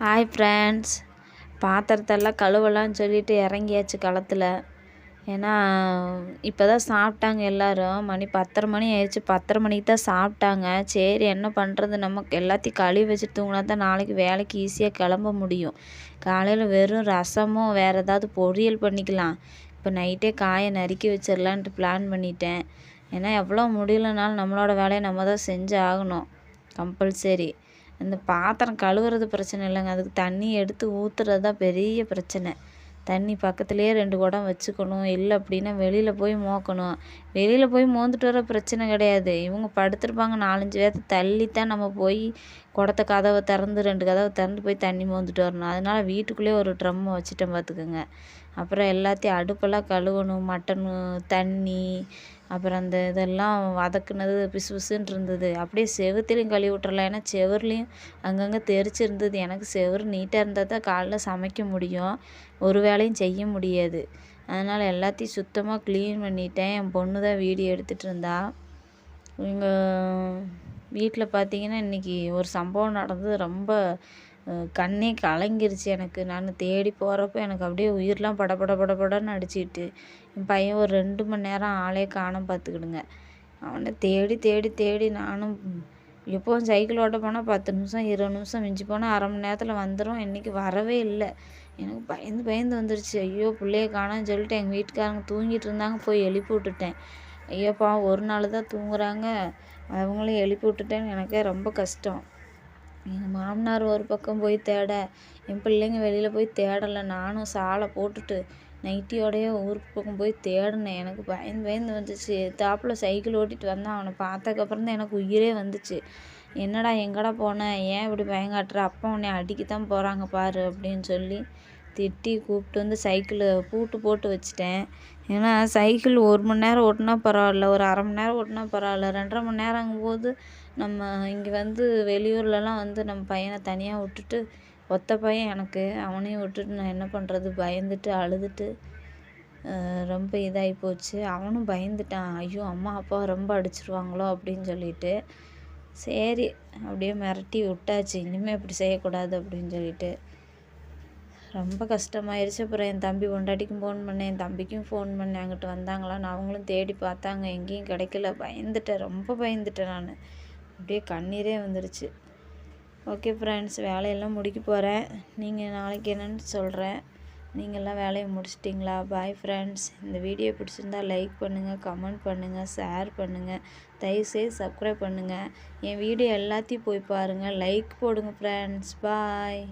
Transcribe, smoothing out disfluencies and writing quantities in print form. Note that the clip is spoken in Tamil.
ஹாய் ஃப்ரெண்ட்ஸ், பாத்திரத்தெல்லாம் கழுவலான்னு சொல்லிட்டு இறங்கியாச்சு களத்தில். ஏன்னா இப்போ தான் சாப்பிட்டாங்க எல்லோரும். மணி 10:30 மணி ஆயிடுச்சு. 10:30 மணிக்கு தான் சாப்பிட்டாங்க. சரி என்ன பண்ணுறது, நமக்கு எல்லாத்தையும் கழுவி வச்சுட்டு தூங்கினா தான் நாளைக்கு வேலைக்கு ஈஸியாக கிளம்ப முடியும். காலையில் வெறும் ரசமும் வேறு ஏதாவது பொரியல் பண்ணிக்கலாம். இப்போ நைட்டே காயை நறுக்கி வச்சிடலான்ட்டு பிளான் பண்ணிட்டேன். ஏன்னா எவ்வளோ முடியலனாலும் நம்மளோட வேலையை நம்ம தான் செஞ்சு ஆகணும், கம்பல்சரி. இந்த பாத்திரம் கழுவுறது பிரச்சனை இல்லைங்க, அதுக்கு தண்ணி எடுத்து ஊற்றுறது தான் பெரிய பிரச்சனை. தண்ணி பக்கத்துலேயே 2 குடம் வச்சுக்கணும். இல்லை அப்படின்னா வெளியில் போய் மோக்கணும். வெளியில் போய் மோந்துட்டு வர பிரச்சனை கிடையாது. இவங்க படுத்திருப்பாங்க 4-5 பேர்த்து தள்ளித்தான் நம்ம போய் குடத்த கதவை திறந்து 2 கதவை திறந்து போய் தண்ணி மோந்துட்டு வரணும். அதனால் வீட்டுக்குள்ளேயே ஒரு ட்ரம்மை வச்சுட்டேன் பார்த்துக்கோங்க. அப்புறம் எல்லாத்தையும் அடுப்பெல்லாம் கழுவணும். மட்டனு, தண்ணி, அப்புறம் அந்த இதெல்லாம் வதக்குனது பிசு பிசுன்னு இருந்தது. அப்படியே செவுத்துலேயும் கழுவி விட்டுறலாம். ஏன்னா செவுர்லேயும் அங்கங்கே தெரிச்சு இருந்தது. எனக்கு செவுரு நீட்டாக இருந்தால் தான் காலைல சமைக்க முடியும், ஒரு வேலையும் செய்ய முடியாது. அதனால் எல்லாத்தையும் சுத்தமாக க்ளீன் பண்ணிட்டேன். என் பொண்ணு தான் வீடியோ எடுத்துகிட்டு இருந்தா. எங்கள் வீட்டில் பார்த்திங்கன்னா இன்றைக்கி ஒரு சம்பவம் நடந்தது. ரொம்ப கண்ணே கலங்கிருச்சு எனக்கு. நான் தேடி போகிறப்ப எனக்கு அப்படியே உயிரெலாம் படபடன்னு அடிச்சுக்கிட்டு. என் பையன் ஒரு 2 மணி நேரம் ஆளே காணோம் பார்த்துக்கிடுங்க. அவனை தேடி தேடி தேடி நானும் எப்போவும் சைக்கிள் ஓட்ட போனால் 10 நிமிஷம் 20 நிமிஷம், மிஞ்சி போனால் அரை மணி நேரத்தில் வந்துடும். இன்றைக்கி வரவே இல்லை. எனக்கு பயந்து வந்துருச்சு. ஐயோ பிள்ளைய காணோன்னு சொல்லிட்டு எங்கள் வீட்டுக்காரங்க தூங்கிட்டு இருந்தாங்க, போய் எழுப்பி விட்டுட்டேன். ஐயோப்பா, ஒரு நாள் தான் தூங்குறாங்க, அவங்களையும் எழுப்பி விட்டுட்டேன்னு எனக்கே ரொம்ப கஷ்டம். எங்கள் மாமனார் ஒரு பக்கம் போய் தேட, என் பிள்ளைங்க வெளியில் போய் தேடலை. நானும் சாலை போட்டுட்டு நைட்டியோடையே ஊருக்கு பக்கம் போய் தேடினேன். எனக்கு பயந்து வந்துச்சு. தாப்பில் சைக்கிள் ஓட்டிகிட்டு வந்தான். அவனை பார்த்ததுக்கப்புறம் தான் எனக்கு உயிரே வந்துச்சு. என்னடா எங்கடா போனேன், ஏன் இப்படி பயங்காட்டுற, அப்பா உன்னை அடிக்கத்தான் போகிறாங்க பாரு அப்படின்னு சொல்லி திட்டி கூப்பிட்டு வந்து சைக்கிளை பூட்டு போட்டு வச்சுட்டேன். ஏன்னா சைக்கிள் 1 மணி நேரம் ஓட்டினா பரவாயில்ல, ஒரு அரை மணி நேரம் ஓட்டினா பரவாயில்ல, 2.5 மணி நேரங்கும்போது நம்ம இங்கே வந்து வெளியூர்லலாம் வந்து நம்ம பையனை தனியாக விட்டுட்டு, ஒத்த பையன் எனக்கு, அவனையும் விட்டுட்டு நான் என்ன பண்ணுறது, பயந்துட்டு அழுதுட்டு ரொம்ப இதாகி போச்சு. அவனும் பயந்துட்டான். ஐயோ அம்மா அப்பா ரொம்ப அடிச்சிருவாங்களோ அப்படின்னு சொல்லிட்டு. சரி அப்படியே மிரட்டி விட்டாச்சு, இனிமேல் இப்படி செய்யக்கூடாது அப்படின்னு சொல்லிட்டு. ரொம்ப கஷ்டமாயிருச்சு. அப்புறம் என் தம்பி பொண்டாட்டிக்கும் ஃபோன் பண்ணேன், என் தம்பிக்கும் ஃபோன் பண்ணேன். அங்கிட்டு வந்தாங்களான்னு அவங்களும் தேடி பார்த்தாங்க, எங்கேயும் கிடைக்கல. பயந்துட்டேன், ரொம்ப பயந்துட்டேன் நான். அப்படியே கண்ணீரே வந்துருச்சு. ஓகே ஃப்ரெண்ட்ஸ், வேலையெல்லாம் முடிக்க போகிறேன். நீங்கள் நாளைக்கு என்னென்னு சொல்கிறேன். நீங்கள்லாம் வேலையை முடிச்சிட்டிங்களா? Bye friends. இந்த வீடியோ பிடிச்சிருந்தா லைக் பண்ணுங்கள், கமெண்ட் பண்ணுங்கள், ஷேர் பண்ணுங்கள், தயவுசெய்து சப்ஸ்கிரைப் பண்ணுங்கள். என் வீடியோ எல்லாத்தையும் போய் பாருங்கள், லைக் போடுங்க ஃப்ரெண்ட்ஸ். பாய்.